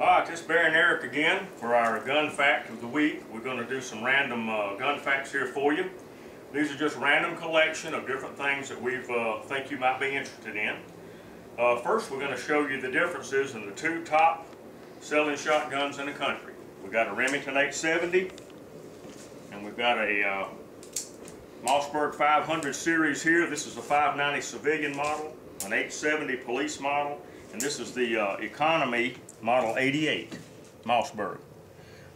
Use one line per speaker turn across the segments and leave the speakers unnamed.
Alright, this is Barry and Eric again for our gun fact of the week. We're going to do some random gun facts here for you. These are just random collection of different things that we think you might be interested in. First, we're going to show you the differences in the two top selling shotguns in the country. We've got a Remington 870 and we've got a Mossberg 500 series here. This is a 590 civilian model, an 870 police model, and this is the economy model 88 Mossberg.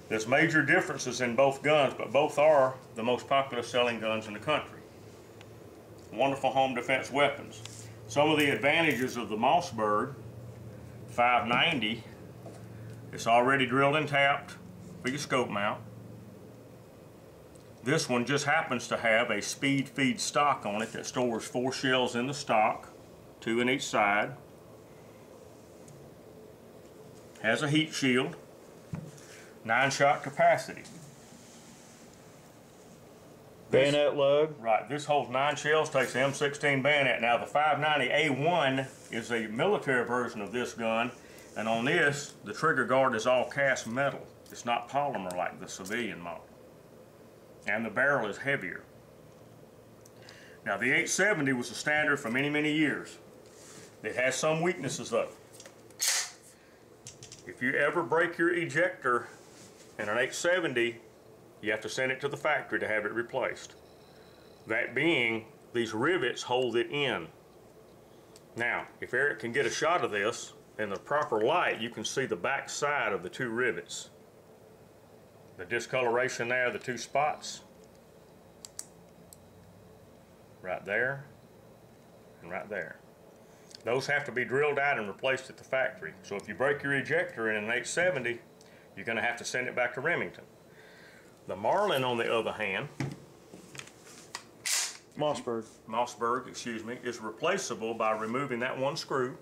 There's major differences in both guns, but both are the most popular selling guns in the country. Wonderful home defense weapons. Some of the advantages of the Mossberg 590, it's already drilled and tapped for your scope mount. This one just happens to have a speed feed stock on it that stores 4 shells in the stock, 2 in each side. Has a heat shield, 9-shot capacity.
Bayonet lug.
Right, this holds 9 shells, takes an M16 bayonet. Now the 590A1 is a military version of this gun, and on this, the trigger guard is all cast metal. It's not polymer like the civilian model. And the barrel is heavier. Now the 870 was a standard for many, many years. It has some weaknesses though. If you ever break your ejector in an 870, you have to send it to the factory to have it replaced. That being, these rivets hold it in. Now, if Eric can get a shot of this in the proper light, you can see the back side of the 2 rivets. The discoloration there, the 2 spots, right there and right there. Those have to be drilled out and replaced at the factory. So if you break your ejector in an 870, you're going to have to send it back to Remington. The Marlin, on the other hand, Mossberg, excuse me, is replaceable by removing that 1 screw,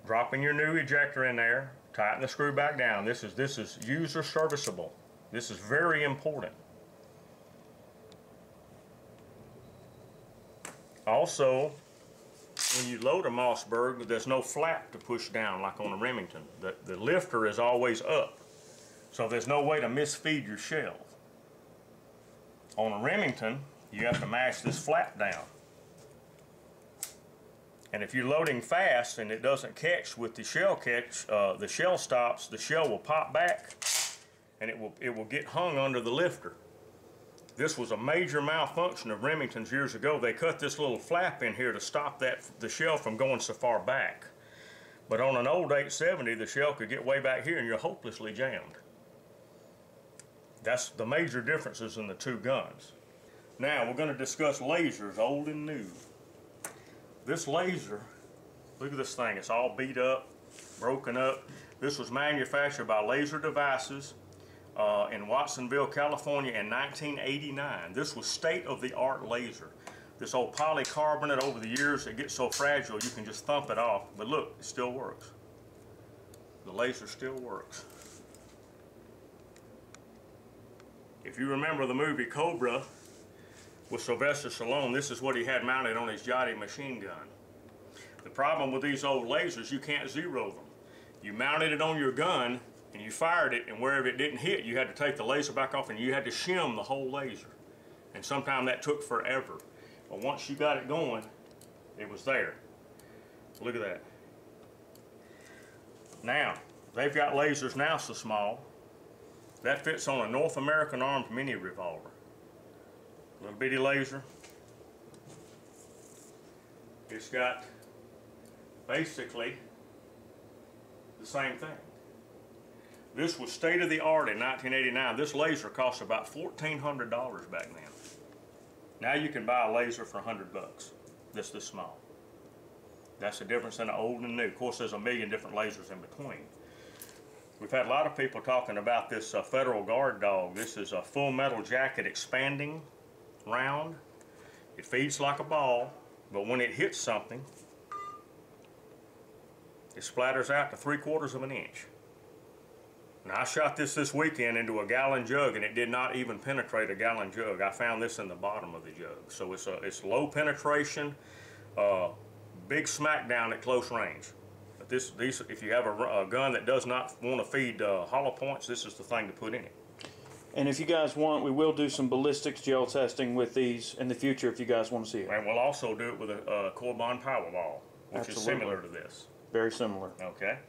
dropping your new ejector in there, tighten the screw back down. This is user serviceable. This is very important. Also, when you load a Mossberg, there's no flap to push down like on a Remington. The lifter is always up, so there's no way to misfeed your shells. On a Remington, you have to mash this flap down. And if you're loading fast and it doesn't catch with the shell catch, the shell stops, the shell will pop back and it will get hung under the lifter. This was a major malfunction of Remington's years ago. They cut this little flap in here to stop the shell from going so far back. But on an old 870, the shell could get way back here and you're hopelessly jammed. That's the major differences in the 2 guns. Now we're going to discuss lasers, old and new. This laser, look at this thing, it's all beat up, broken up. This was manufactured by Laser Devices in Watsonville, California in 1989. This was state-of-the-art laser. This old polycarbonate, over the years it gets so fragile you can just thump it off, but look, it still works. The laser still works. If you remember the movie Cobra with Sylvester Stallone, this is what he had mounted on his Yachty machine gun. The problem with these old lasers, you can't zero them. You mounted it on your gun and you fired it, and wherever it didn't hit, you had to take the laser back off and you had to shim the whole laser. And sometimes that took forever. But once you got it going, it was there. Look at that. Now, they've got lasers now so small, that fits on a North American Arms mini revolver. Little bitty laser. It's got basically the same thing. This was state-of-the-art in 1989. This laser cost about $1,400 back then. Now you can buy a laser for $100 this small. That's the difference in the old and new. Of course, there's a million different lasers in between. We've had a lot of people talking about this Federal Guard dog. This is a full metal jacket expanding round. It feeds like a ball, but when it hits something, it splatters out to 3/4 of an inch. Now I shot this weekend into a gallon jug and it did not even penetrate a gallon jug. I found this in the bottom of the jug. So it's low penetration, big smackdown at close range. But if you have a gun that does not want to feed hollow points, this is the thing to put in it.
And if you guys want, we will do some ballistics gel testing with these in the future if you guys want to see it.
And we'll also do it with a Core Bond Powerball, which is
Absolutely.
similar to this.
Very similar.
Okay.